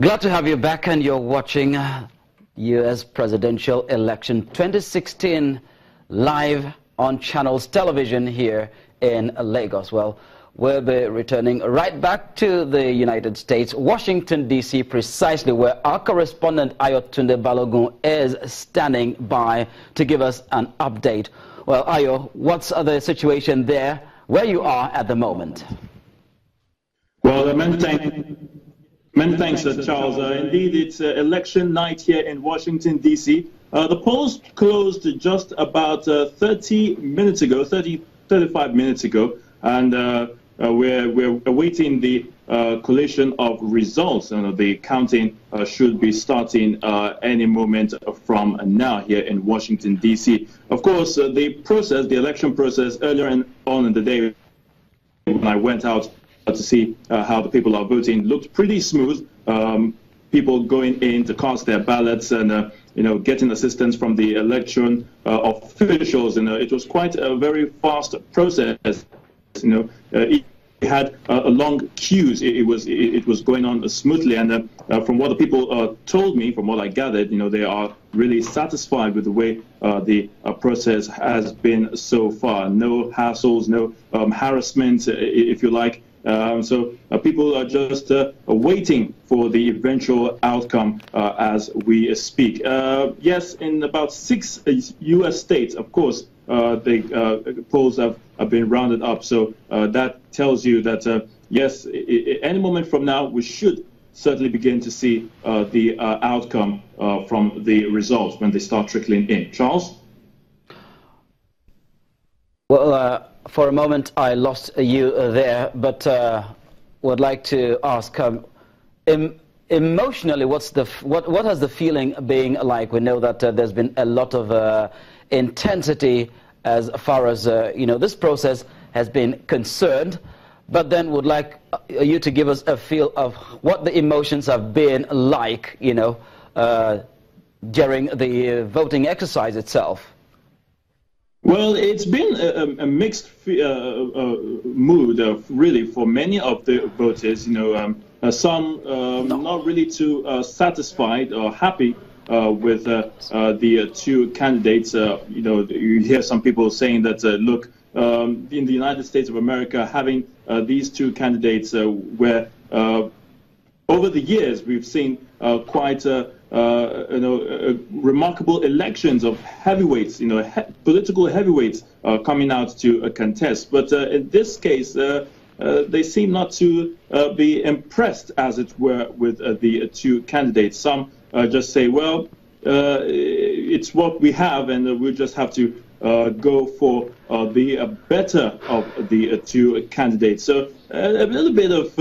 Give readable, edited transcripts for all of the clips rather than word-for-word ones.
Glad to have you back, and you're watching U.S. presidential election 2016 live on Channels Television here in Lagos. Well, we'll be returning right back to the United States, Washington, D.C., precisely where our correspondent Ayotunde Balogun is standing by to give us an update. Well, Ayo, what's the situation there, where you are at the moment? Well, many thanks, Charles. Indeed, it's election night here in Washington, D.C. The polls closed just about 35 minutes ago, and we're awaiting the collation of results. The counting should be starting any moment from now here in Washington, D.C. Of course, the election process earlier on in the day, when I went out to see how the people are voting, looked pretty smooth. People going in to cast their ballots and getting assistance from the election officials, and it was quite a very fast process. It had a long queues. It was going on smoothly, and from what the people told me, from what I gathered, they are really satisfied with the way the process has been so far. No hassles, no harassment, if you like. So people are just waiting for the eventual outcome as we speak. Yes, in about 6 U.S. states, of course, the polls have been rounded up. So that tells you that, yes, any moment from now, we should certainly begin to see the outcome from the results when they start trickling in. Charles? Well, for a moment I lost you there, but would like to ask, emotionally, what has the feeling been like? We know that there's been a lot of intensity as far as this process has been concerned, but then would like you to give us a feel of what the emotions have been like, during the voting exercise itself. Well, it's been a mixed mood, really, for many of the voters. Some not really too satisfied or happy with the two candidates. You hear some people saying that, look, in the United States of America, having these two candidates where over the years we've seen quite remarkable elections of heavyweights, political heavyweights coming out to contest. But in this case, they seem not to be impressed, as it were, with the two candidates. Some just say, well, it's what we have, and we'll just have to go for the better of the two candidates. So a little bit of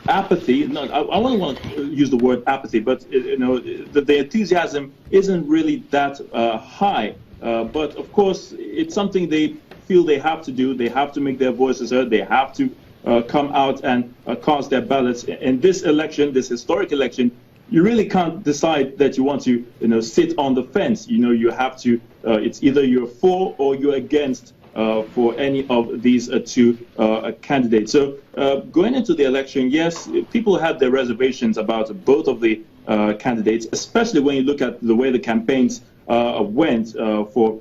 apathy. No, I wouldn't want to use the word apathy, but the enthusiasm isn't really that high. But of course, it's something they feel they have to do. They have to make their voices heard. They have to come out and cast their ballots. In this election, this historic election, you really can't decide that you want to sit on the fence. You have to. It's either you're for or you're against for any of these two candidates. So going into the election, yes, people had their reservations about both of the candidates, especially when you look at the way the campaigns went for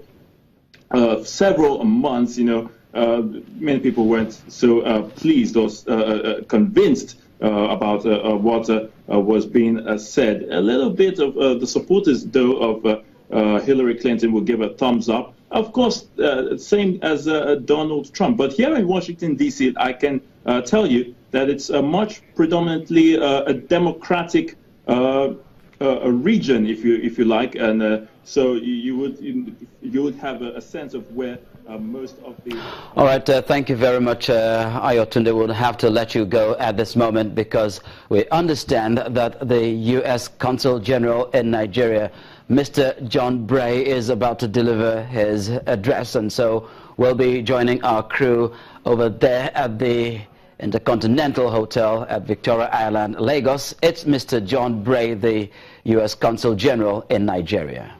several months. Many people weren't so pleased or convinced about what was being said. A little bit of the supporters, though, of Hillary Clinton will give a thumbs up. Of course, same as Donald Trump. But here in Washington, D.C., I can tell you that it's a much predominantly a Democratic region, if you like, and so you would have a sense of where most of the... All right, thank you very much, Ayotunde. We'll have to let you go at this moment because we understand that the U.S. Consul General in Nigeria, Mr. John Bray, is about to deliver his address, and so we'll be joining our crew over there at the Intercontinental Hotel at Victoria Island, Lagos. It's Mr. John Bray, the U.S. Consul General in Nigeria.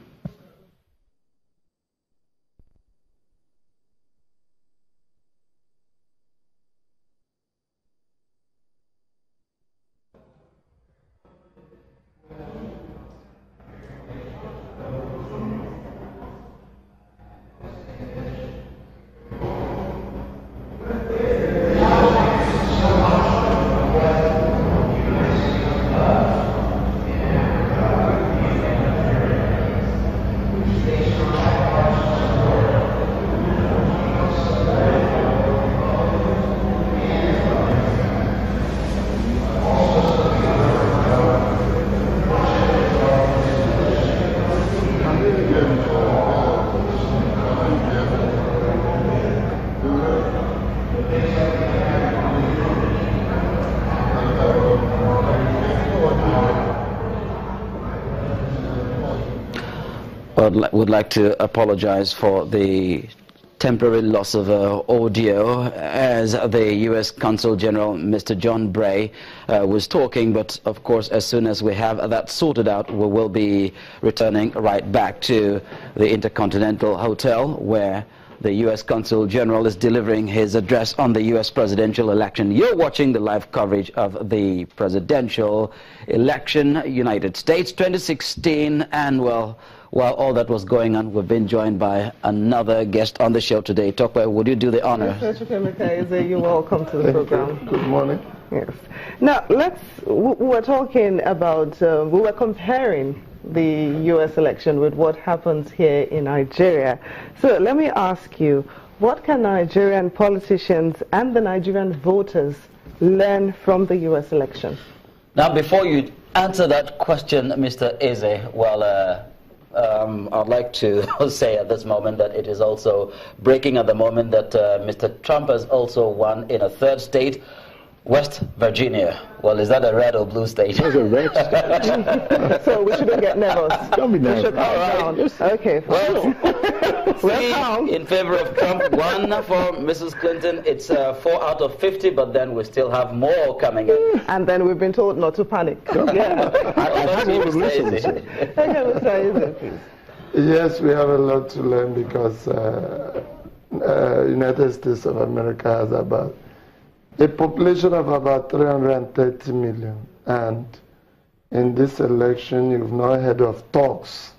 would like to apologize for the temporary loss of audio as the U.S. Consul General, Mr. John Bray, was talking. But of course, as soon as we have that sorted out, we will be returning right back to the Intercontinental Hotel, where the U.S. Consul General is delivering his address on the U.S. presidential election. You're watching the live coverage of the presidential election, United States 2016, and well, while all that was going on, we've been joined by another guest on the show today. Tokwe, would you do the honor? Yes, you're welcome to the program. Good morning. Yes. Now, we were talking about, we were comparing the U.S. election with what happens here in Nigeria. So let me ask you, what can Nigerian politicians and the Nigerian voters learn from the U.S. election? Now, before you answer that question, Mr. Eze, well, I'd like to say at this moment that it is also breaking at the moment that Mr. Trump has also won in a third state, West Virginia. Well, is that a red or blue state? It's a red state. So we shouldn't get nervous. Don't be nervous. We should calm down. Okay. Well, Well, in favor of Trump, 1 for Mrs. Clinton. It's 4 out of 50, but then we still have more coming in. And then we've been told not to panic. Yeah. I have all the reasons. Okay, Mr. Eze, please. Yes, we have a lot to learn because United States of America has about a population of about 330 million. And in this election, you've not heard of talks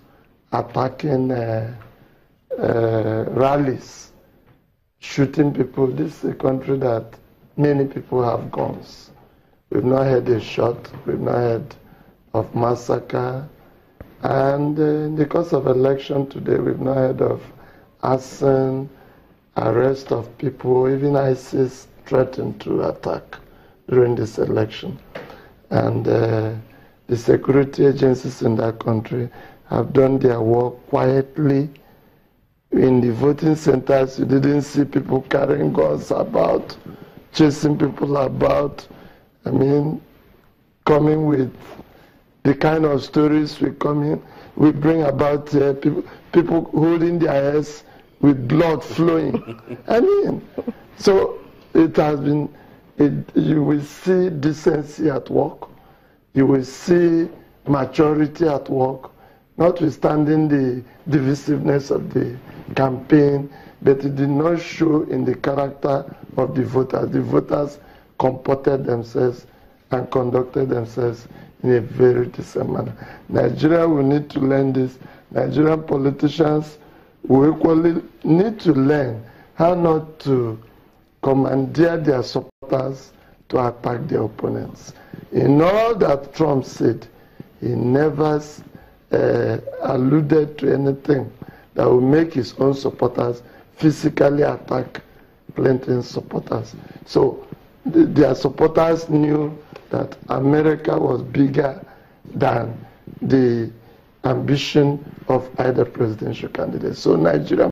attacking rallies, shooting people. This is a country that many people have guns. We've not heard a shot. We've not heard of massacre. And in the course of election today, we've not heard of arson, arrest of people. Even ISIS threatened to attack during this election. And the security agencies in that country have done their work quietly. In the voting centers, you didn't see people carrying guns about, chasing people about. I mean, coming with the kind of stories we bring about people holding their heads with blood flowing. I mean, so it has been, you will see decency at work. You will see maturity at work, notwithstanding the divisiveness of the campaign, but it did not show in the character of the voters. The voters comported themselves and conducted themselves in a very decent manner. Nigeria will need to learn this. Nigerian politicians will equally need to learn how not to commandeer their supporters to attack their opponents. In all that Trump said, he never alluded to anything that will make his own supporters physically attack Clinton's supporters. So their supporters knew that America was bigger than the ambition of either presidential candidate. So Nigeria